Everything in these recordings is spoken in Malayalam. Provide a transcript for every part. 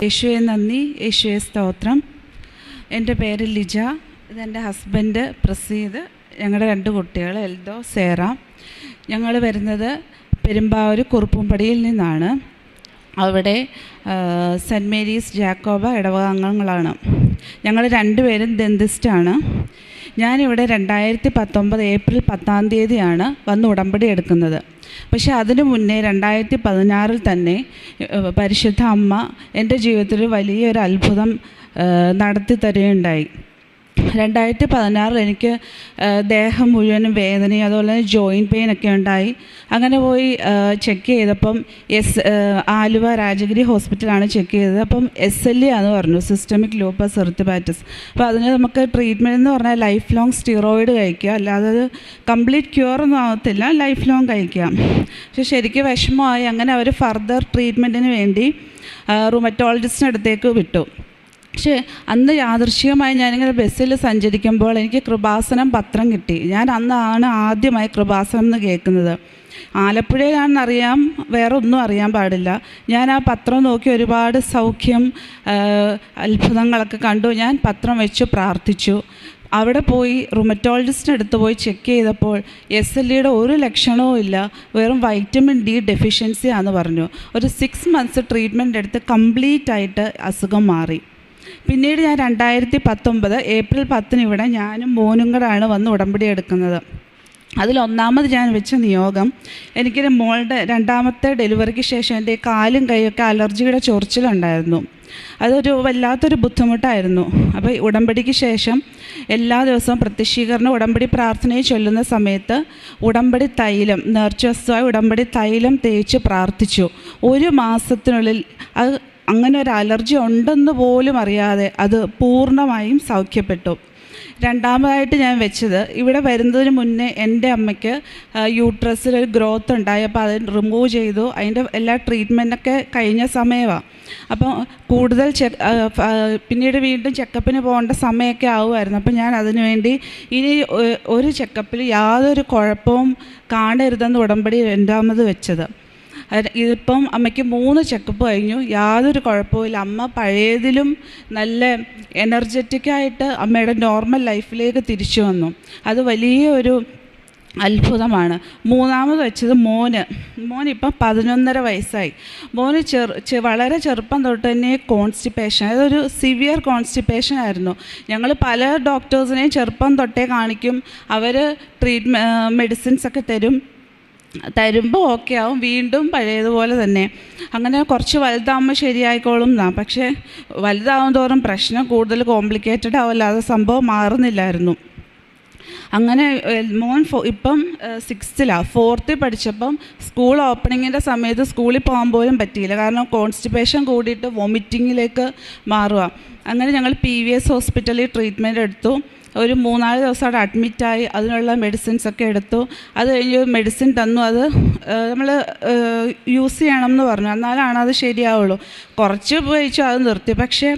യേശുവെ നന്ദി, യേശുവെ സ്തോത്രം. എൻ്റെ പേര് ലിജ, ഇതെൻ്റെ ഹസ്ബൻഡ് പ്രസീദ്, ഞങ്ങളുടെ 2 കുട്ടികൾ എൽദോ, സേറ. ഞങ്ങൾ വരുന്നത് പെരുമ്പാവൂർ കുറുപ്പുംപടിയിൽ നിന്നാണ്. അവിടെ സെൻറ്റ് മേരീസ് ജാക്കോബ ഇടവക അംഗങ്ങളാണ്. ഞങ്ങൾ 2 പേരും ദന്തിസ്റ്റാണ്. ഞാനിവിടെ 2019 ഏപ്രിൽ 10 വന്ന് ഉടമ്പടി എടുക്കുന്നത്. പക്ഷേ അതിനു മുന്നേ 2016 തന്നെ പരിശുദ്ധ അമ്മ എൻ്റെ ജീവിതത്തിൽ വലിയൊരു അത്ഭുതം നടത്തി തരികയുണ്ടായി. 2016 എനിക്ക് ദേഹം മുഴുവനും വേദനയും അതുപോലെ തന്നെ ജോയിൻറ്റ് പെയിനൊക്കെ ഉണ്ടായി. അങ്ങനെ പോയി ചെക്ക് ചെയ്തപ്പം ആലുവ രാജഗിരി ഹോസ്പിറ്റലാണ് ചെക്ക് ചെയ്തത്. അപ്പം SLE ആണെന്ന് പറഞ്ഞു, സിസ്റ്റമിക് ലൂപ്പസ് എറിത്തിമറ്റോസ്. അപ്പോൾ അതിന് നമുക്ക് ട്രീറ്റ്മെൻറ്റ് എന്ന് പറഞ്ഞാൽ ലൈഫ് ലോങ് സ്റ്റിറോയിഡ് കഴിക്കുക, അല്ലാതെ അത് കംപ്ലീറ്റ് ക്യൂർ ഒന്നും ആവത്തില്ല, ലൈഫ് ലോങ് കഴിക്കാം. പക്ഷെ ശരിക്കും വിഷമമായി. അങ്ങനെ അവർ ഫർദർ ട്രീറ്റ്മെൻറ്റിന് വേണ്ടി റുമറ്റോളജിസ്റ്റിൻ്റെ അടുത്തേക്ക് വിട്ടു. പക്ഷേ അന്ന് യാദൃശ്ചികമായി ഞാനിങ്ങനെ ബസ്സിൽ സഞ്ചരിക്കുമ്പോൾ എനിക്ക് കൃപാസനം പത്രം കിട്ടി. ഞാൻ അന്നാണ് ആദ്യമായി കൃപാസനം എന്ന് കേൾക്കുന്നത്. ആലപ്പുഴയിലാണെന്നറിയാം, വേറെ ഒന്നും അറിയാൻ പാടില്ല. ഞാൻ ആ പത്രം നോക്കി ഒരുപാട് സൗഖ്യം അത്ഭുതങ്ങളൊക്കെ കണ്ടു. ഞാൻ പത്രം വെച്ച് പ്രാർത്ഥിച്ചു. അവിടെ പോയി റുമറ്റോളജിസ്റ്റിൻ്റെ അടുത്ത് പോയി ചെക്ക് ചെയ്തപ്പോൾ SLEയുടെ ഒരു ലക്ഷണവും ഇല്ല, വെറും വൈറ്റമിൻ D ഡെഫിഷ്യൻസി ആണെന്ന് പറഞ്ഞു. ഒരു 6 months ട്രീറ്റ്മെൻറ്റ് എടുത്ത് കംപ്ലീറ്റ് ആയിട്ട് അസുഖം മാറി. പിന്നീട് ഞാൻ 2019 ഏപ്രിൽ 10 ഇവിടെ ഞാനും മോനും കൂടെയാണ് വന്ന് ഉടമ്പടി എടുക്കുന്നത്. അതിലൊന്നാമത് ഞാൻ വെച്ച നിയോഗം, എനിക്കൊരു മോളുടെ 2ാമത്തെ ഡെലിവറിക്ക് ശേഷം എൻ്റെ കാലും കൈയൊക്കെ അലർജിയുടെ ചൊറിച്ചിലുണ്ടായിരുന്നു. അതൊരു വല്ലാത്തൊരു ബുദ്ധിമുട്ടായിരുന്നു. അപ്പോൾ ഉടമ്പടിക്ക് ശേഷം എല്ലാ ദിവസവും പ്രത്യക്ഷീകരണ ഉടമ്പടി പ്രാർത്ഥനയെ ചൊല്ലുന്ന സമയത്ത് ഉടമ്പടി തൈലം, നേർച്ചവസ്തുവായി ഉടമ്പടി തൈലം തേച്ച് പ്രാർത്ഥിച്ചു. 1 മാസത്തിനുള്ളിൽ അത് അങ്ങനെ ഒരു അലർജി ഉണ്ടെന്ന് പോലും അറിയാതെ അത് പൂർണ്ണമായും സൗഖ്യപ്പെട്ടു. 2ാമതായിട്ട് ഞാൻ വെച്ചത്, ഇവിടെ വരുന്നതിന് മുന്നേ എൻ്റെ അമ്മയ്ക്ക് യൂട്രസിലൊരു ഗ്രോത്ത് ഉണ്ടായി. അപ്പോൾ അത് റിമൂവ് ചെയ്തു. അതിൻ്റെ എല്ലാ ട്രീറ്റ്മെൻറ്റൊക്കെ കഴിഞ്ഞ സമയമാണ്. അപ്പോൾ കൂടുതൽ പിന്നീട് വീണ്ടും ചെക്കപ്പിന് പോകേണ്ട സമയമൊക്കെ ആവുമായിരുന്നു. അപ്പോൾ ഞാൻ അതിനു വേണ്ടി ഇനി ഒരു ചെക്കപ്പിൽ യാതൊരു കുഴപ്പവും കാണരുതെന്ന് ഉടമ്പടി 2ാമത് വെച്ചത്. ഇതിപ്പം അമ്മയ്ക്ക് 3 ചെക്കപ്പ് കഴിഞ്ഞു, യാതൊരു കുഴപ്പമില്ല. അമ്മ പഴയതിലും നല്ല എനർജറ്റിക്കായിട്ട് അമ്മയുടെ നോർമൽ ലൈഫിലേക്ക് തിരിച്ചു വന്നു. അത് വലിയൊരു അത്ഭുതമാണ്. 3ാമത് വെച്ചത് മോനിപ്പം 11.5 വയസ്സായി. മോന് വളരെ ചെറുപ്പം തൊട്ട് തന്നെ കോൺസ്റ്റിപ്പേഷൻ, അതൊരു സിവിയർ കോൺസ്റ്റിപ്പേഷൻ ആയിരുന്നു. ഞങ്ങൾ പല ഡോക്ടേഴ്സിനെയും ചെറുപ്പം തൊട്ടേ കാണിക്കും. അവർ മെഡിസിൻസൊക്കെ തരുമ്പോൾ ഓക്കെ ആവും, വീണ്ടും പഴയതുപോലെ തന്നെ. അങ്ങനെ കുറച്ച് വലുതാകുമ്പോൾ ശരിയായിക്കോളും എന്നാണ്. പക്ഷേ വലുതാവും തോറും പ്രശ്നം കൂടുതൽ കോംപ്ലിക്കേറ്റഡ് ആവില്ലാതെ സംഭവം മാറുന്നില്ലായിരുന്നു. അങ്ങനെ മോൻ ഇപ്പം 6th 4th പഠിച്ചപ്പം സ്കൂൾ ഓപ്പണിങ്ങിൻ്റെ സമയത്ത് സ്കൂളിൽ പോകാൻ പോലും പറ്റിയില്ല. കാരണം കോൺസ്റ്റിപ്പേഷൻ കൂടിയിട്ട് വൊമിറ്റിങ്ങിലേക്ക് മാറുക. അങ്ങനെ ഞങ്ങൾ PVS ഹോസ്പിറ്റലിൽ ട്രീറ്റ്മെൻറ്റ് എടുത്തു. ഒരു 3-4 ദിവസം അവിടെ അഡ്മിറ്റായി. അതിനുള്ള മെഡിസിൻസൊക്കെ എടുത്തു. അത് കഴിഞ്ഞ് മെഡിസിൻ തന്നു. അത് നമ്മൾ യൂസ് ചെയ്യണം എന്ന് പറഞ്ഞു. എന്നാലാണ് അത് ശരിയാവുള്ളൂ. കുറച്ച് ഉപയോഗിച്ചു, അത് നിർത്തി. പക്ഷേ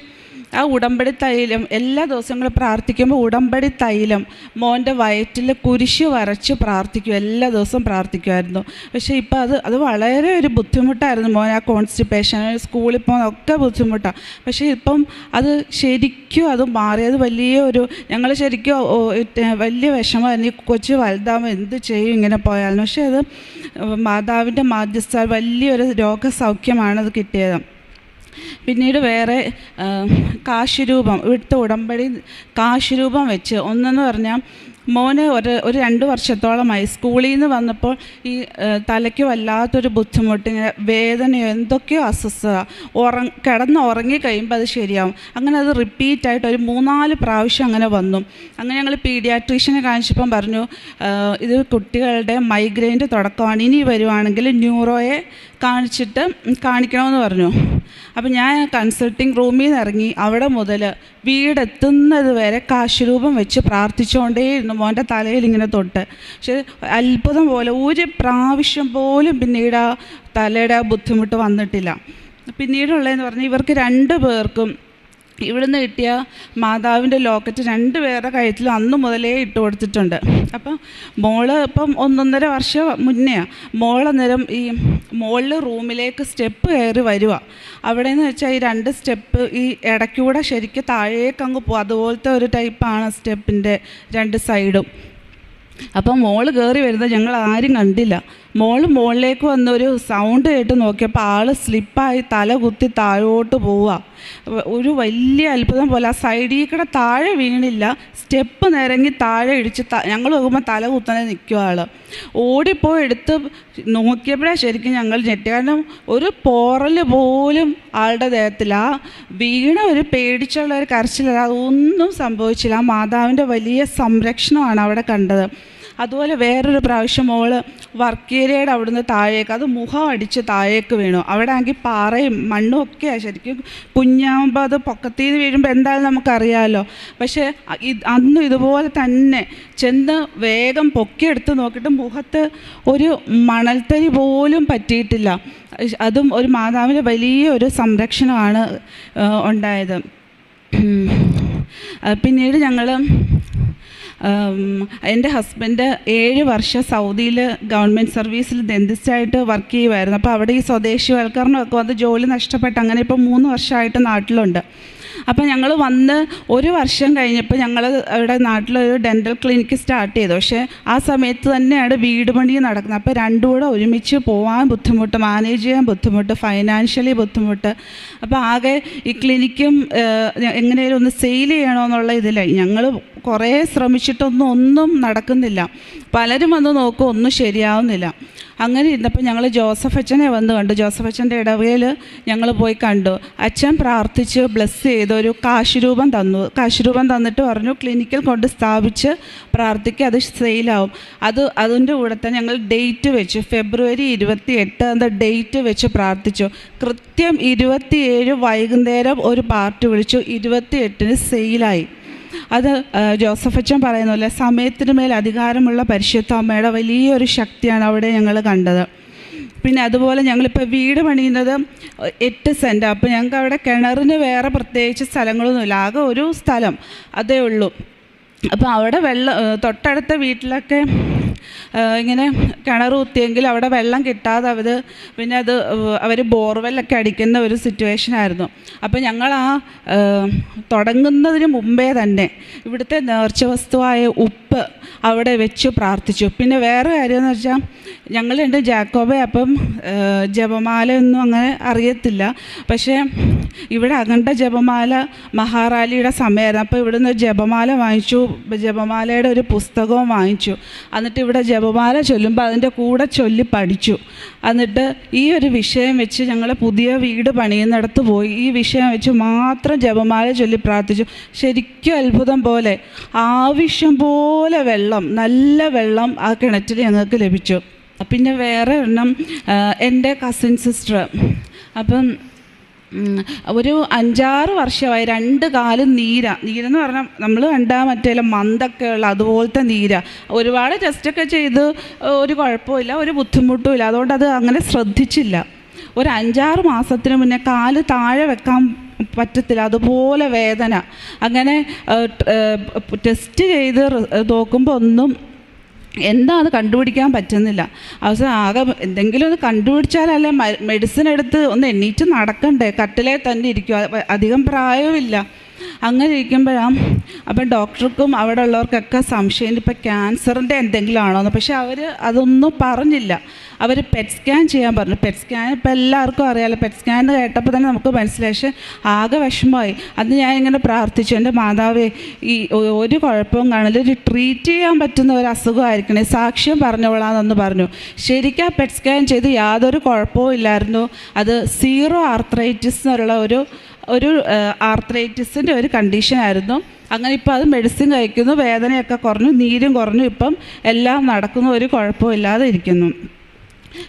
ആ ഉടമ്പടി തൈലം എല്ലാ ദിവസങ്ങളും പ്രാർത്ഥിക്കുമ്പോൾ ഉടമ്പടി തൈലം മോൻ്റെ വയറ്റിൽ കുരിശ് വരച്ച് പ്രാർത്ഥിക്കും, എല്ലാ ദിവസവും പ്രാർത്ഥിക്കുമായിരുന്നു. പക്ഷേ ഇപ്പോൾ അത് വളരെ ഒരു ബുദ്ധിമുട്ടായിരുന്നു. മോൻ ആ കോൺസ്റ്റിപ്പേഷൻ, സ്കൂളിൽ പോകുന്നതൊക്കെ ബുദ്ധിമുട്ടാണ്. പക്ഷേ ഇപ്പം അത് ശരിക്കും അത് മാറി. അത് വലിയൊരു ഞങ്ങൾ ശരിക്കും വലിയ വിഷമമായിരുന്നു. ഈ കൊച്ചു വലുതാകുമ്പോൾ എന്ത് ചെയ്യും ഇങ്ങനെ പോയാലും. പക്ഷേ അത് മാതാവിൻ്റെ മാധ്യസ്ഥ വലിയൊരു രോഗസൗഖ്യമാണത് കിട്ടിയത്. പിന്നീട് വേറെ കാശുരൂപം, ഇവിടുത്തെ ഉടമ്പടി കാശുരൂപം വെച്ച് ഒന്നെന്ന് പറഞ്ഞാൽ മോന് ഒരു 2 വർഷത്തോളമായി സ്കൂളിൽ നിന്ന് വന്നപ്പോൾ ഈ തലയ്ക്ക് വല്ലാത്തൊരു ബുദ്ധിമുട്ട്, ഇങ്ങനെ വേദനയോ എന്തൊക്കെയോ അസ്വസ്ഥത, കിടന്ന് ഉറങ്ങി കഴിയുമ്പോൾ അത് ശരിയാവും. അങ്ങനെ അത് റിപ്പീറ്റായിട്ട് ഒരു 3-4 പ്രാവശ്യം അങ്ങനെ വന്നു. അങ്ങനെ ഞങ്ങൾ പീഡിയാട്രീഷ്യനെ കാണിച്ചപ്പം പറഞ്ഞു, ഇത് കുട്ടികളുടെ മൈഗ്രെയിൻ്റെ തുടക്കമാണ്, ഇനി വരുവാണെങ്കിൽ ന്യൂറോയെ കാണിക്കണമെന്ന് പറഞ്ഞു. അപ്പം ഞാൻ കൺസൾട്ടിങ് റൂമിൽ നിന്ന് ഇറങ്ങി അവിടെ മുതൽ വീടെത്തുന്നത് വരെ കാശുരൂപം വെച്ച് പ്രാർത്ഥിച്ചുകൊണ്ടേയിരുന്നു മോൻ്റെ തലയിൽ ഇങ്ങനെ തൊട്ട്. പക്ഷെ അത്ഭുതം പോലെ ഒരു പ്രാവശ്യം പോലും പിന്നീട് ആ തലയുടെ ബുദ്ധിമുട്ട് വന്നിട്ടില്ല. പിന്നീടുള്ളതെന്ന് പറഞ്ഞാൽ ഇവർക്ക് 2 പേർക്കും ഇവിടുന്ന് കിട്ടിയ മാതാവിൻ്റെ ലോക്കറ്റ് 2 പേരുടെ കഴുത്തിലും അന്ന് മുതലേ ഇട്ട് കൊടുത്തിട്ടുണ്ട്. അപ്പം മോള് ഇപ്പം 1.5 വർഷം മുന്നേ മോളന്നേരം ഈ മോളിൽ റൂമിലേക്ക് സ്റ്റെപ്പ് കയറി വരിക. അവിടെ നിന്ന് വെച്ചാൽ ഈ 2 സ്റ്റെപ്പ് ഈ ഇടയ്ക്കൂടെ ശരിക്കും താഴേക്ക് അങ്ങ് പോകും. അതുപോലത്തെ ഒരു ടൈപ്പാണ് സ്റ്റെപ്പിൻ്റെ 2 സൈഡും. അപ്പം മോള് കയറി വരുന്നത് ഞങ്ങൾ ആരും കണ്ടില്ല. മുകളിലേക്ക് വന്നൊരു സൗണ്ട് കേട്ട് നോക്കിയപ്പോൾ ആൾ സ്ലിപ്പായി തല കുത്തി താഴോട്ട് പോവുക. ഒരു വലിയ അത്ഭുതം പോലെ. ആ സൈഡിൽ കൂടെ താഴെ വീണില്ല, സ്റ്റെപ്പ് നിരങ്ങി താഴെ ഇടിച്ച് ഞങ്ങൾ നോക്കുമ്പോൾ തല കുത്തനെ നിൽക്കുക. ആൾ ഓടിപ്പോയി എടുത്ത് നോക്കിയപ്പോഴാണ് ശരിക്കും ഞങ്ങൾ ഞെട്ടി. കാരണം ഒരു പോറൽ പോലും ആളുടെ ദേഹത്തിൽ. ആ വീണ ഒരു പേടിച്ചുള്ള ഒരു കരച്ചിലല്ല, അതൊന്നും സംഭവിച്ചില്ല. ആ മാതാവിൻ്റെ വലിയ സംരക്ഷണമാണ് അവിടെ കണ്ടത്. അതുപോലെ വേറൊരു പ്രാവശ്യം മോള് വർക്ക് ഏരിയയുടെ അവിടുന്ന് താഴേക്ക്, അത് മുഖം അടിച്ച് താഴേക്ക് വീണു. അവിടെ ആണെങ്കിൽ പാറയും മണ്ണും ഒക്കെയാണ്. ശരിക്കും കുഞ്ഞാകുമ്പോൾ അത് പൊക്കത്തിൽ നിന്ന് വീഴുമ്പോൾ എന്തായാലും നമുക്കറിയാമല്ലോ. പക്ഷേ അന്നും ഇതുപോലെ തന്നെ ചെന്ന് വേഗം പൊക്കിയെടുത്ത് നോക്കിയിട്ട് മുഖത്ത് ഒരു മണൽത്തരി പോലും പറ്റിയിട്ടില്ല. അതും ഒരു മാതാവിൻ്റെ വലിയൊരു സംരക്ഷണമാണ് ഉണ്ടായത്. പിന്നീട് ഞങ്ങൾ എൻ്റെ ഹസ്ബൻഡ് 7 വർഷം സൗദിയിൽ ഗവൺമെൻറ് സർവീസിൽ ഡെന്റിസ്റ്റായിട്ട് വർക്ക് ചെയ്യുമായിരുന്നു. അപ്പോൾ അവിടെ ഈ സ്വദേശിവൽക്കരണമൊക്കെ വന്ന് ജോലി നഷ്ടപ്പെട്ട് അങ്ങനെ ഇപ്പോൾ 3 വർഷമായിട്ട് നാട്ടിലുണ്ട്. അപ്പോൾ ഞങ്ങൾ വന്ന് 1 വർഷം കഴിഞ്ഞപ്പോൾ ഞങ്ങൾ അവിടെ നാട്ടിലൊരു ഡെൻ്റൽ ക്ലിനിക്ക് സ്റ്റാർട്ട് ചെയ്തു. പക്ഷേ ആ സമയത്ത് തന്നെയാണ് വീട് പണി നടക്കുന്നത്. അപ്പോൾ രണ്ടും കൂടെ ഒരുമിച്ച് പോകാൻ ബുദ്ധിമുട്ട്, മാനേജ് ചെയ്യാൻ ബുദ്ധിമുട്ട്, ഫൈനാൻഷ്യലി ബുദ്ധിമുട്ട്. അപ്പോൾ ആകെ ഈ ക്ലിനിക്കും എങ്ങനെയും ഒന്ന് സെയിൽ ചെയ്യണമെന്നുള്ള ഇതിലായി. ഞങ്ങൾ കുറേ ശ്രമിച്ചിട്ടൊന്നും നടക്കുന്നില്ല. പലരും വന്ന് നോക്കും, ഒന്നും ശരിയാവുന്നില്ല. അങ്ങനെ ഇരുന്നപ്പോൾ ഞങ്ങൾ ജോസഫ് അച്ഛനെ വന്ന് കണ്ടു. ജോസഫ് അച്ഛൻ്റെ ഇടവകയിൽ ഞങ്ങൾ പോയി കണ്ടു. അച്ഛൻ പ്രാർത്ഥിച്ച് ബ്ലെസ് ചെയ്ത് ഒരു കാശുരൂപം തന്നു. കാശുരൂപം തന്നിട്ട് പറഞ്ഞു ക്ലിനിക്കിൽ കൊണ്ട് സ്ഥാപിച്ച് പ്രാർത്ഥിക്കുക, അത് സെയിലാവും. അതിൻ്റെ കൂടെ തന്നെ ഞങ്ങൾ ഡേറ്റ് വെച്ചു, ഫെബ്രുവരി 28 എന്ന ഡേറ്റ് വെച്ച് പ്രാർത്ഥിച്ചു. കൃത്യം 27 വൈകുന്നേരം ഒരു പാർട്ടി വിളിച്ചു. 28 സെയിലായി. അത് ജോസഫ് അച്ഛൻ പറയുന്നില്ല, സമയത്തിന് മേൽ അധികാരമുള്ള പരിശുദ്ധ അമ്മയുടെ വലിയൊരു ശക്തിയാണ് അവിടെ ഞങ്ങൾ കണ്ടത്. പിന്നെ അതുപോലെ ഞങ്ങളിപ്പോൾ വീട് പണിയുന്നത് 8 സെൻറ്റ്. അപ്പോൾ ഞങ്ങൾക്ക് അവിടെ കിണറിന് വേറെ പ്രത്യേകിച്ച് സ്ഥലങ്ങളൊന്നുമില്ല, ആകെ ഒരു സ്ഥലം അതേ ഉള്ളൂ. അപ്പോൾ അവിടെ തൊട്ടടുത്ത വീട്ടിലൊക്കെ ഇങ്ങനെ കിണർ കുത്തിയെങ്കിൽ അവിടെ വെള്ളം കിട്ടാതെ അവർ ബോർവെല്ലൊക്കെ അടിക്കുന്ന ഒരു സിറ്റുവേഷനായിരുന്നു. അപ്പോൾ ഞങ്ങൾ തുടങ്ങുന്നതിന് മുമ്പേ തന്നെ ഇവിടുത്തെ നേർച്ച വസ്തുവായ ഉപ്പ് അവിടെ വെച്ച് പ്രാർത്ഥിച്ചു. പിന്നെ വേറെ കാര്യമെന്ന് വെച്ചാൽ ഞങ്ങളുണ്ട് ജാക്കോബെ, അപ്പം ജപമാലയൊന്നും അങ്ങനെ അറിയത്തില്ല. പക്ഷേ ഇവിടെ അഖണ്ഡ ജപമാല മഹാറാലിയുടെ സമയമായിരുന്നു. അപ്പോൾ ഇവിടുന്ന് ജപമാല വാങ്ങിച്ചു, ജപമാലയുടെ ഒരു പുസ്തകവും വാങ്ങിച്ചു. എന്നിട്ട് ഇവിടെ ജപമാല ചൊല്ലുമ്പോൾ അതിൻ്റെ കൂടെ ചൊല്ലി പഠിച്ചു. എന്നിട്ട് ഈ ഒരു വിഷയം വെച്ച് ഞങ്ങൾ പുതിയ വീട് പണിയുന്നിടത്ത് പോയി ഈ വിഷയം വെച്ച് മാത്രം ജപമാല ചൊല്ലി പ്രാർത്ഥിച്ചു. ശരിക്കും അത്ഭുതം പോലെ ആവശ്യം പോലെ വെള്ളം, നല്ല വെള്ളം ആ കിണറ്റിൽ ഞങ്ങൾക്ക് ലഭിച്ചു. പിന്നെ വേറെ ഒരെണ്ണം എൻ്റെ കസിൻ സിസ്റ്റർ, അപ്പം ഒരു 5-6 വർഷമായി 2 കാലും നീരെന്ന് പറഞ്ഞാൽ നമ്മൾ മറ്റേ മന്തൊക്കെ ഉള്ള അതുപോലത്തെ ഒരുപാട് ടെസ്റ്റൊക്കെ ചെയ്ത് ഒരു കുഴപ്പമില്ല, ഒരു ബുദ്ധിമുട്ടുമില്ല. അതുകൊണ്ട് അത് അങ്ങനെ ശ്രദ്ധിച്ചില്ല. ഒരു 5-6 മാസത്തിന് മുന്നേ കാല് താഴെ വെക്കാൻ പറ്റത്തില്ല, അതുപോലെ വേദന. അങ്ങനെ ടെസ്റ്റ് ചെയ്ത് നോക്കുമ്പോൾ ഒന്നും എന്താ കണ്ടുപിടിക്കാൻ പറ്റുന്നില്ല. അവസാനം ആകെ എന്തെങ്കിലും ഒന്ന് കണ്ടുപിടിച്ചാലല്ലേ മെഡിസിൻ എടുത്ത് ഒന്ന് എണ്ണീറ്റ് നടക്കണ്ടേ, കട്ടിലേ തന്നെ ഇരിക്കും, അധികം പ്രായവുമില്ല. അങ്ങനെ ഇരിക്കുമ്പോഴാണ് അപ്പം ഡോക്ടർക്കും അവിടെ ഉള്ളവർക്കൊക്കെ സംശയം ഇപ്പം ക്യാൻസറിൻ്റെ എന്തെങ്കിലും ആണോന്ന്. പക്ഷെ അവർ അതൊന്നും പറഞ്ഞില്ല. അവർ പെറ്റ് സ്കാൻ ചെയ്യാൻ പറഞ്ഞു. പെറ്റ് സ്കാൻ ഇപ്പം എല്ലാവർക്കും അറിയാമല്ലോ, പെറ്റ് സ്കാൻ കേട്ടപ്പോൾ തന്നെ നമുക്ക് മനസ്സിലായി. പക്ഷേ ആകെ വിഷമമായി. അന്ന് ഞാനിങ്ങനെ പ്രാർത്ഥിച്ചു, എൻ്റെ മാതാവേ ഈ ഒരു കുഴപ്പവും കാണില്ല, ഒരു ട്രീറ്റ് ചെയ്യാൻ പറ്റുന്ന ഒരു അസുഖമായിരിക്കണേ, സാക്ഷ്യം പറഞ്ഞോളാമെന്ന് പറഞ്ഞു. ശരിക്കും ആ പെറ്റ് സ്കാൻ ചെയ്ത് യാതൊരു കുഴപ്പവും ഇല്ലായിരുന്നു. അത് സീറോ ആർത്രൈറ്റിസ് എന്നുള്ള ഒരു ആർത്രൈറ്റിസിൻ്റെ ഒരു കണ്ടീഷനായിരുന്നു. അങ്ങനെ ഇപ്പോൾ അത് മെഡിസിൻ കഴിക്കുന്നു, വേദനയൊക്കെ കുറഞ്ഞു, നീരും കുറഞ്ഞു, ഇപ്പം എല്ലാം നടക്കുന്നു, ഒരു കുഴപ്പമില്ലാതെ ഇരിക്കുന്നു.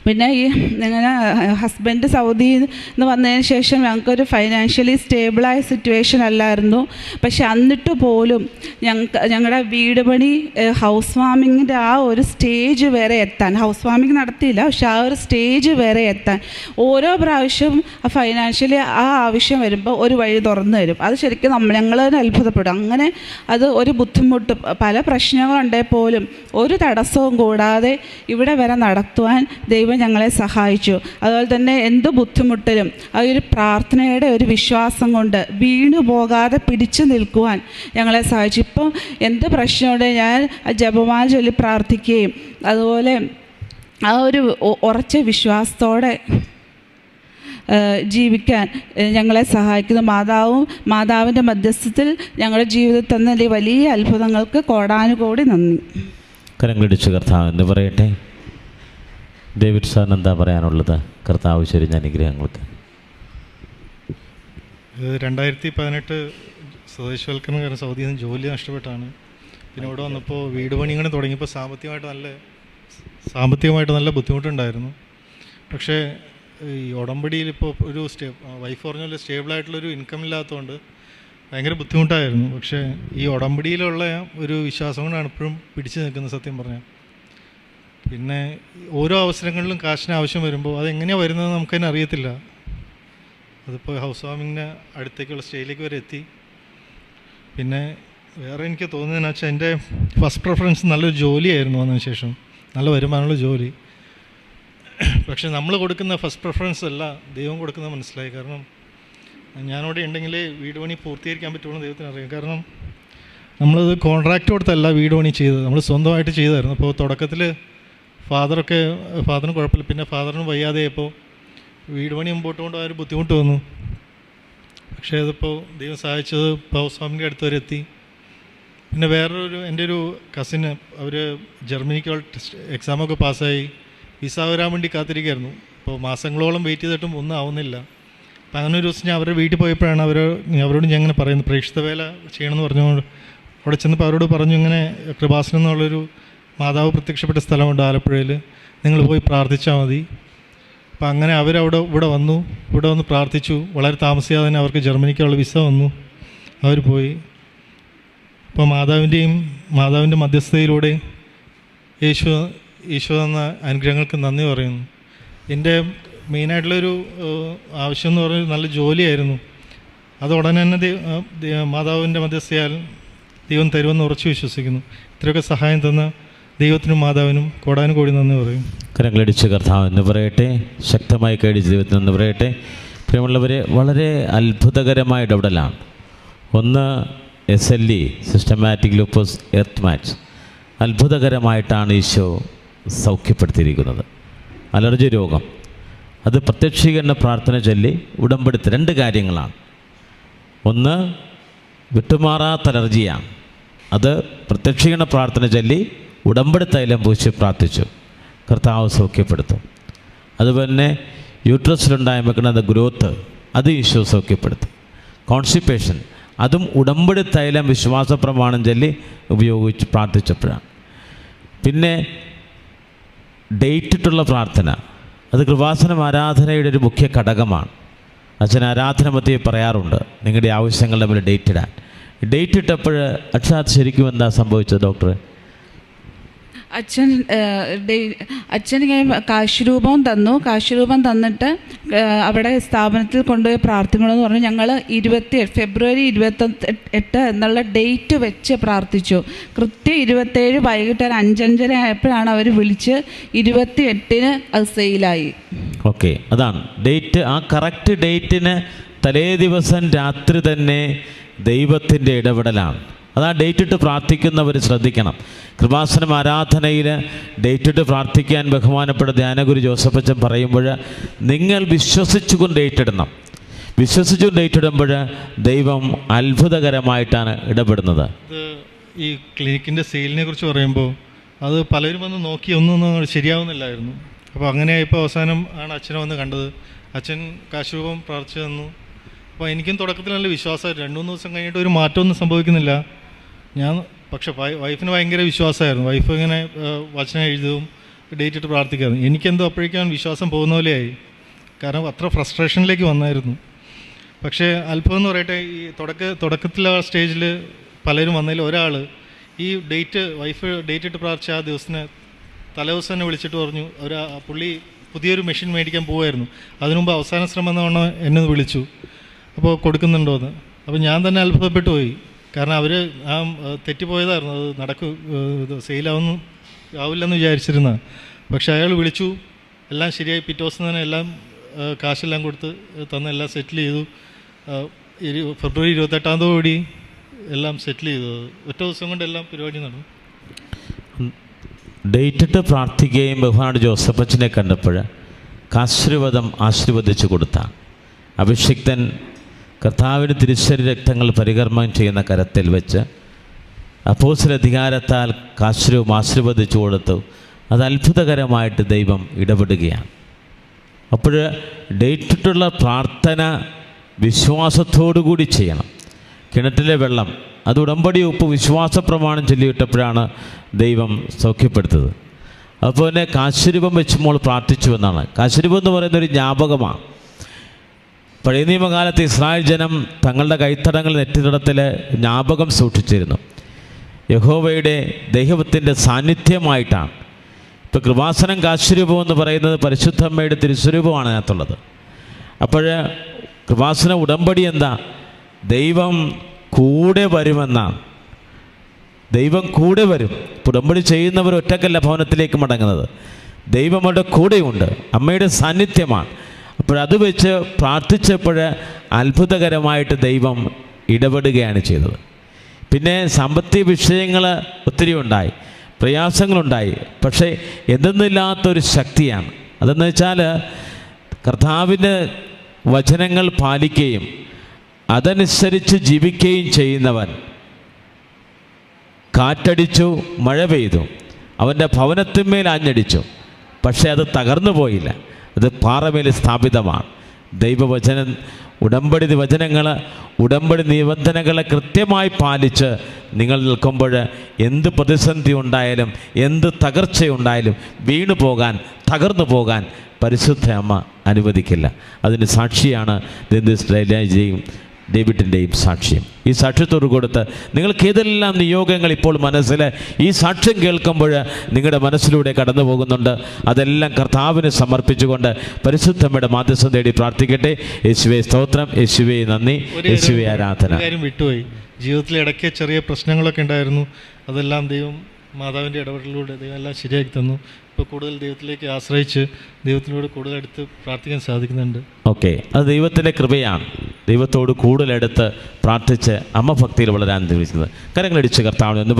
പിന്നെ ഈ ഇങ്ങനെ ഹസ്ബൻഡ് സൗദിയിൽ നിന്ന് വന്നതിന് ശേഷം ഞങ്ങൾക്കൊരു ഫൈനാൻഷ്യലി സ്റ്റേബിളായ സിറ്റുവേഷൻ അല്ലായിരുന്നു. പക്ഷെ എന്നിട്ട് പോലും ഞങ്ങളുടെ വീട് പണി ഹൗസ് വാമിങ്ങിൻ്റെ ആ ഒരു സ്റ്റേജ് വരെ എത്താൻ, ഹൗസ് വാമിങ് നടത്തിയില്ല, പക്ഷെ ആ ഒരു സ്റ്റേജ് വരെ എത്താൻ ഓരോ പ്രാവശ്യവും ഫൈനാൻഷ്യലി ആ ആവശ്യം വരുമ്പോൾ ഒരു വഴി തുറന്നു തരും. അത് ശരിക്കും ഞങ്ങൾ തന്നെ അത്ഭുതപ്പെടും. അങ്ങനെ അത് ഒരു ബുദ്ധിമുട്ട്, പല പ്രശ്നങ്ങളുണ്ടെങ്കിൽ പോലും ഒരു തടസ്സവും കൂടാതെ ഇവിടെ വരെ നടത്തുവാൻ ദൈവം ഞങ്ങളെ സഹായിച്ചു. അതുപോലെ തന്നെ എന്ത് ബുദ്ധിമുട്ടിലും ആ ഒരു പ്രാർത്ഥനയുടെ ഒരു വിശ്വാസം കൊണ്ട് വീണു പോകാതെ പിടിച്ചു നിൽക്കുവാൻ ഞങ്ങളെ സഹായിച്ചു. ഇപ്പം എന്ത് പ്രശ്നമുണ്ട് ഞാൻ ജപമാല ചൊല്ലി പ്രാർത്ഥിക്കുകയും അതുപോലെ ആ ഒരു ഉറച്ച വിശ്വാസത്തോടെ ജീവിക്കാൻ ഞങ്ങളെ സഹായിക്കുന്നു. മാതാവിൻ്റെ മധ്യസ്ഥത്തിൽ ഞങ്ങളുടെ ജീവിതത്തിൽ തന്ന വലിയ അത്ഭുതങ്ങൾക്ക് കോടാനുകോടി നന്ദി. കരങ്ങളിടിച്ച് കർത്താവ് എന്ന് പറയട്ടെ. ഡേവിഡ് സാറിന് എന്താ പറയാനുള്ളത്? കർത്താവ് ചൊരിഞ്ഞ അനുഗ്രഹങ്ങൾക്ക്. 2018 സ്വദേശവൽക്കരണം കാരണം സൗദിയിൽ നിന്ന് ജോലി നഷ്ടപ്പെട്ടാണ്. പിന്നെ ഇവിടെ വന്നപ്പോൾ വീട് പണി ഇങ്ങനെ തുടങ്ങിയപ്പോൾ സാമ്പത്തികമായിട്ട് നല്ല ബുദ്ധിമുട്ടുണ്ടായിരുന്നു. പക്ഷേ ഈ ഉടമ്പടിയിൽ ഇപ്പോൾ ഒരു വൈഫ് പറഞ്ഞ പോലെ സ്റ്റേബിളായിട്ടുള്ളൊരു ഇൻകം ഇല്ലാത്തതുകൊണ്ട് ഭയങ്കര ബുദ്ധിമുട്ടായിരുന്നു. പക്ഷേ ഈ ഉടമ്പടിയിലുള്ള ഒരു വിശ്വാസം കൊണ്ടാണ് ഇപ്പോഴും പിടിച്ചു നിൽക്കുന്നത് സത്യം പറഞ്ഞാൽ. പിന്നെ ഓരോ അവസരങ്ങളിലും കാശിന് ആവശ്യം വരുമ്പോൾ അതെങ്ങനെയാണ് വരുന്നതെന്ന് നമുക്കതിനെ അറിയത്തില്ല. അതിപ്പോൾ ഹൗസ് വാമിങ്ങിൻ്റെ അടുത്തേക്കുള്ള സ്റ്റേജിലേക്ക് വരെ എത്തി. പിന്നെ വേറെ എനിക്ക് തോന്നുന്നതെന്ന് വെച്ചാൽ എൻ്റെ ഫസ്റ്റ് പ്രിഫറൻസ് നല്ലൊരു ജോലിയായിരുന്നു വന്നതിന് ശേഷം, നല്ല വരുമാനമുള്ള ജോലി. പക്ഷെ നമ്മൾ കൊടുക്കുന്ന ഫസ്റ്റ് പ്രിഫറൻസ് അല്ല ദൈവം കൊടുക്കുന്നത് മനസ്സിലായി. കാരണം ഞാനിവിടെ ഉണ്ടെങ്കിലേ വീട് പണി പൂർത്തീകരിക്കാൻ പറ്റുള്ളൂ ദൈവത്തിന് അറിയാം. കാരണം നമ്മളത് കോൺട്രാക്റ്റ് കൊടുത്തല്ല വീട് പണി ചെയ്തത്, നമ്മൾ സ്വന്തമായിട്ട് ചെയ്തായിരുന്നു. അപ്പോൾ തുടക്കത്തിൽ ഫാദറിന് കുഴപ്പമില്ല, പിന്നെ ഫാദറിന് വയ്യാതെയായപ്പോൾ വീട് പണി മുമ്പോട്ട് കൊണ്ടുപോകാൻ ഒരു ബുദ്ധിമുട്ട് വന്നു. പക്ഷേ അതിപ്പോൾ ദൈവം സഹായിച്ചത് ഹൗസ് വാമിൻ്റെ അടുത്ത് വരെ എത്തി. പിന്നെ എൻ്റെ ഒരു കസിന് അവർ ജർമ്മനിക്ക് എക്സാമൊക്കെ പാസ്സായി വിസ വരാൻ വേണ്ടി കാത്തിരിക്കുകയായിരുന്നു. അപ്പോൾ മാസങ്ങളോളം വെയിറ്റ് ചെയ്തിട്ടും ഒന്നും ആവുന്നില്ല. അപ്പം അങ്ങനെ ഒരു ദിവസം ഞാൻ അവരുടെ വീട്ടിൽ പോയപ്പോഴാണ് അവരോട് ഞാൻ ഇങ്ങനെ പറയുന്നത്, പ്രേക്ഷിത വേല ചെയ്യണമെന്ന് പറഞ്ഞുകൊണ്ട് അവിടെ ചെന്നപ്പോൾ അവരോട് പറഞ്ഞു, ഇങ്ങനെ കൃപാസനം എന്നുള്ളൊരു മാതാവ് പ്രത്യക്ഷപ്പെട്ട സ്ഥലമുണ്ട് ആലപ്പുഴയിൽ, നിങ്ങൾ പോയി പ്രാർത്ഥിച്ചാൽ മതി. അപ്പം അങ്ങനെ ഇവിടെ വന്ന് പ്രാർത്ഥിച്ചു. വളരെ താമസിയാതെ തന്നെ അവർക്ക് ജർമ്മനിക്കുള്ള വിസ വന്നു, അവർ പോയി. അപ്പോൾ മാതാവിൻ്റെ മധ്യസ്ഥതയിലൂടെ ഈശോ തന്ന അനുഗ്രഹങ്ങൾക്ക് നന്ദി പറയുന്നു. എൻ്റെ മെയിനായിട്ടുള്ളൊരു ആവശ്യം എന്ന് പറഞ്ഞാൽ നല്ല ജോലിയായിരുന്നു. അത് ഉടനെ തന്നെ മാതാവിൻ്റെ മധ്യസ്ഥയാൽ ദൈവം തരുമെന്ന് ഉറച്ചു വിശ്വസിക്കുന്നു. ഇത്രയൊക്കെ സഹായം തന്ന ദൈവത്തിനും മാതാവിനും കോടാനുകോടി നന്ദി പറയും. കരങ്ങളടിച്ച് കർത്താവ് എന്ന് പറയട്ടെ, ശക്തമായി കൈയടിച്ച് ദൈവത്തിനെന്ന് പറയട്ടെ. പ്രിയമുള്ളവരെ, വളരെ അത്ഭുതകരമായ ഇടപെടലാണ്. ഒന്ന് SLE, സിസ്റ്റമാറ്റിക് ലൂപ്പസ് എർത്ത്മാച്ച്, അത്ഭുതകരമായിട്ടാണ് ഈശോ സൗഖ്യപ്പെടുത്തിയിരിക്കുന്നത്. അലർജി രോഗം, അത് പ്രത്യക്ഷീകരണ പ്രാർത്ഥന ചൊല്ലി ഉടമ്പെടുത്ത 2 കാര്യങ്ങളാണ്. ഒന്ന് വിട്ടുമാറാത്ത അലർജിയാണ്, അത് പ്രത്യക്ഷീകരണ പ്രാർത്ഥന ചൊല്ലി ഉടമ്പെടുത്തൈലം പൂശി പ്രാർത്ഥിച്ചു, കർത്താവ് സൗഖ്യപ്പെടുത്തും. അതുപോലെ തന്നെ യൂട്രസിലുണ്ടായ വെക്കുന്നത് ഗ്രോത്ത്, അത് ഈശോ സൗഖ്യപ്പെടുത്തി. കോൺസ്റ്റിപ്പേഷൻ, അതും ഉടമ്പെടുത്തൈലം വിശ്വാസ പ്രമാണം ചൊല്ലി ഉപയോഗിച്ച് പ്രാർത്ഥിച്ചപ്പോഴാണ്. പിന്നെ ഡേറ്റിട്ടുള്ള പ്രാർത്ഥന, അത് കൃപാസനം ആരാധനയുടെ ഒരു മുഖ്യ ഘടകമാണ്. അച്ഛൻ ആരാധന മധ്യേ പറയാറുണ്ട്, നിങ്ങളുടെ ആവശ്യങ്ങൾ തമ്മിൽ ഡേറ്റ് ഇടാൻ. ഡേറ്റ് ഇട്ടപ്പോൾ അക്ഷാത് ശരിക്കും എന്താ സംഭവിച്ചത് ഡോക്ടറെ? അച്ഛനിങ്ങനെ കാശുരൂപം തന്നു. കാശുരൂപം തന്നിട്ട് അവിടെ സ്ഥാപനത്തിൽ കൊണ്ടുപോയി പ്രാർത്ഥിക്കണമെന്ന് പറഞ്ഞു. ഞങ്ങൾ ഫെബ്രുവരി 28 എന്നുള്ള ഡേറ്റ് വെച്ച് പ്രാർത്ഥിച്ചു. കൃത്യം 27 വൈകിട്ട് 5:30 ആയപ്പോഴാണ് അവർ വിളിച്ച് 28-ന് അത് സെയിലായി. ഓക്കെ, അതാണ് ഡേറ്റ്. ആ കറക്റ്റ് ഡേറ്റിന് തലേ ദിവസം രാത്രി തന്നെ ദൈവത്തിൻ്റെ ഇടപെടലാണ്. അതാ ഡേറ്റ് ഇട്ട് പ്രാർത്ഥിക്കുന്നവർ ശ്രദ്ധിക്കണം. കൃപാസനം ആരാധനയിൽ ഡേറ്റ് ഇട്ട് പ്രാർത്ഥിക്കാൻ ബഹുമാനപ്പെട്ട ധ്യാനഗുരു ജോസഫ് അച്ഛൻ പറയുമ്പോൾ നിങ്ങൾ വിശ്വസിച്ചുകൊണ്ട് ഡേറ്റ് ഇടണം. വിശ്വസിച്ചു ഡേറ്റ് ഇടുമ്പോൾ ദൈവം അത്ഭുതകരമായിട്ടാണ് ഇടപെടുന്നത്. ഈ ക്ലിനിക്കിൻ്റെ സെയിലിനെ കുറിച്ച് പറയുമ്പോൾ അത് പലരും വന്ന് നോക്കി ഒന്നും ശരിയാവുന്നില്ലായിരുന്നു. അപ്പോൾ അങ്ങനെയായപ്പോൾ അവസാനം ആണ് അച്ഛനെ വന്ന് കണ്ടത്. അച്ഛൻ കാശുരൂപം പ്രാർത്ഥിച്ചു തന്നു. അപ്പോൾ എനിക്കും തുടക്കത്തിൽ നല്ല വിശ്വാസമായിരുന്നു. 2-3 ദിവസം കഴിഞ്ഞിട്ട് ഒരു മാറ്റമൊന്നും സംഭവിക്കുന്നില്ല. പക്ഷേ വൈഫിന് ഭയങ്കര വിശ്വാസമായിരുന്നു. വൈഫ് ഇങ്ങനെ വചനം എഴുതും, ഡേറ്റ് ഇട്ട് പ്രാർത്ഥിക്കാറ്. എനിക്കെന്തോ അപ്പോഴേക്കും വിശ്വാസം പോകുന്ന പോലെയായി. കാരണം അത്ര ഫ്രസ്ട്രേഷനിലേക്ക് വന്നായിരുന്നു. പക്ഷേ അത്ഭുതം എന്ന് പറയട്ടെ, ഈ തുടക്കത്തിലെ സ്റ്റേജിൽ പലരും വന്നതിൽ ഒരാൾ ഈ വൈഫ് ഡേറ്റ് ഇട്ട് പ്രാർത്ഥിച്ച ആ ദിവസത്തിന് തലേദിവസം തന്നെ വിളിച്ചിട്ട് പറഞ്ഞു, പുള്ളി പുതിയൊരു മെഷീൻ മേടിക്കാൻ പോകുമായിരുന്നു. അതിനു മുമ്പ് അവസാന ശ്രമം എന്ന് പറഞ്ഞാൽ എന്നെ വിളിച്ചു, അപ്പോൾ കൊടുക്കുന്നുണ്ടോയെന്ന്. അപ്പോൾ ഞാൻ തന്നെ അത്ഭുതപ്പെട്ടു പോയി. കാരണം അവർ തെറ്റിപ്പോയതായിരുന്നു, അത് ആവില്ലെന്ന് വിചാരിച്ചിരുന്ന. പക്ഷേ അയാൾ വിളിച്ചു, എല്ലാം ശരിയായി. പിറ്റേ ദിവസം തന്നെ എല്ലാം കാശെല്ലാം കൊടുത്ത് എല്ലാം സെറ്റിൽ ചെയ്തു. ഫെബ്രുവരി 28 എല്ലാം സെറ്റിൽ ചെയ്തു. ഒറ്റ ദിവസം കൊണ്ട് എല്ലാം പരിപാടി നടന്നു. ഡേറ്റ് ഇട്ട് പ്രാർത്ഥിക്കുകയും ബഹുമാനപ്പെട്ട ജോസഫ് അച്ഛനെ കണ്ടപ്പോൾ കാശീർവാദം ആശീർവദിച്ചു കൊടുത്താണ്. അഭിഷിക്തൻ കർത്താവിന് തിരുശരീര രക്തങ്ങൾ പരികർമ്മം ചെയ്യുന്ന കരത്തിൽ വെച്ച് അപ്പോസ്തല അധികാരത്താൽ കാശീർവം ആശീർവദിച്ചു കൊടുത്തു. അത് അത്ഭുതകരമായിട്ട് ദൈവം ഇടപെടുകയാണ്. അപ്പോൾ ഡേറ്റ് ഇട്ടുള്ള പ്രാർത്ഥന വിശ്വാസത്തോടു കൂടി ചെയ്യണം. കിണറ്റിലെ വെള്ളം അത് ഉടമ്പടി ഉപ്പ് വിശ്വാസ പ്രമാണം ചൊല്ലിയിട്ടപ്പോഴാണ് ദൈവം സൗഖ്യപ്പെടുത്തത്. അപ്പോൾ തന്നെ കാശീരൂപം വെച്ച് മോൾ പ്രാർത്ഥിച്ചു എന്നാണ്. കാശീരൂപം എന്ന് പറയുന്നൊരു ജ്ഞാപകമാണ്. പഴയ നിയമകാലത്ത് ഇസ്രായേൽ ജനം തങ്ങളുടെ കൈത്തടങ്ങൾ നെറ്റിത്തടത്തിൽ ജ്ഞാപകം സൂക്ഷിച്ചിരുന്നു. യഹോവയുടെ ദൈവത്തിൻ്റെ സാന്നിധ്യമായിട്ടാണ്. ഇപ്പോൾ കൃപാസനം കാശീരൂപം എന്ന് പറയുന്നത് പരിശുദ്ധമ്മയുടെ തിരുസ്വരൂപമാണ് അതിനകത്തുള്ളത്. അപ്പോൾ കൃപാസന ഉടമ്പടി എന്താ? ദൈവം കൂടെ വരുമെന്നാണ്. ദൈവം കൂടെ വരും. ഉടമ്പടി ചെയ്യുന്നവർ ഒറ്റക്കല്ല ഭവനത്തിലേക്ക് മടങ്ങുന്നത്. ദൈവം അവിടെ കൂടെയുണ്ട്, അമ്മയുടെ സാന്നിധ്യമാണ്. അപ്പോഴത് വെച്ച് പ്രാർത്ഥിച്ചപ്പോൾ അത്ഭുതകരമായിട്ട് ദൈവം ഇടപെടുകയാണ് ചെയ്തത്. പിന്നെ സാമ്പത്തിക വിഷയങ്ങൾ ഒത്തിരി ഉണ്ടായി, പ്രയാസങ്ങളുണ്ടായി. പക്ഷേ എന്തെന്നില്ലാത്തൊരു ശക്തിയാണ്. അതെന്ന് വെച്ചാൽ കർത്താവിൻ്റെ വചനങ്ങൾ പാലിക്കുകയും അതനുസരിച്ച് ജീവിക്കുകയും ചെയ്യുന്നവൻ. കാറ്റടിച്ചു, മഴ പെയ്തു, അവൻ്റെ ഭവനത്തിന്മേൽ ആഞ്ഞടിച്ചു, പക്ഷേ അത് തകർന്നു പോയില്ല. അത് പാറമേൽ സ്ഥാപിതമാണ്. ദൈവവചനം, ഉടമ്പടി വചനങ്ങൾ, ഉടമ്പടി നിബന്ധനകളെ കൃത്യമായി പാലിച്ച് നിങ്ങൾ നിൽക്കുമ്പോൾ എന്ത് പ്രതിസന്ധി ഉണ്ടായാലും എന്ത് തകർച്ചയുണ്ടായാലും വീണു പോകാൻ, തകർന്നു പോകാൻ പരിശുദ്ധ അമ്മ അനുവദിക്കില്ല. അതിന് സാക്ഷിയാണ് ദേവിൻ്റെയും ഡേവിഡിൻ്റെയും സാക്ഷ്യം. ഈ സാക്ഷ്യത്തോട് കൊടുത്ത് നിങ്ങൾക്ക് ഏതെല്ലാം നിയോഗങ്ങൾ ഇപ്പോൾ മനസ്സിൽ ഈ സാക്ഷ്യം കേൾക്കുമ്പോൾ നിങ്ങളുടെ മനസ്സിലൂടെ കടന്നു പോകുന്നുണ്ട്, അതെല്ലാം കർത്താവിന് സമർപ്പിച്ചുകൊണ്ട് പരിശുദ്ധമ്മയുടെ മാധ്യസ്ഥം തേടി പ്രാർത്ഥിക്കട്ടെ. യേശുവേ സ്തോത്രം, യേശുവേ നന്ദി, യേശുവേ ആരാധന. വിട്ടുപോയി. ജീവിതത്തിൽ ഇടയ്ക്ക് ചെറിയ പ്രശ്നങ്ങളൊക്കെ ഉണ്ടായിരുന്നു. അതെല്ലാം ദൈവം മാതാവിൻ്റെ ഇടപെടലിലൂടെ ദൈവം എല്ലാം ശരിയാക്കി തന്നു. ഇപ്പോൾ കൂടുതൽ ദൈവത്തിലേക്ക് ആശ്രയിച്ച് ദൈവത്തിനോട് കൂടുതൽ അടുത്ത് പ്രാർത്ഥിക്കാൻ സാധിക്കുന്നുണ്ട്. ഓക്കെ, അത് ദൈവത്തിൻ്റെ കൃപയാണ്. ദൈവത്തോട് കൂടുതലെടുത്ത് പ്രാർത്ഥിച്ച് അമ്മ ഭക്തിയിൽ വളരാൻ ശ്രമിക്കുന്നത്. കരങ്ങളടിച്ച് കർത്താവിനെ ഒന്ന്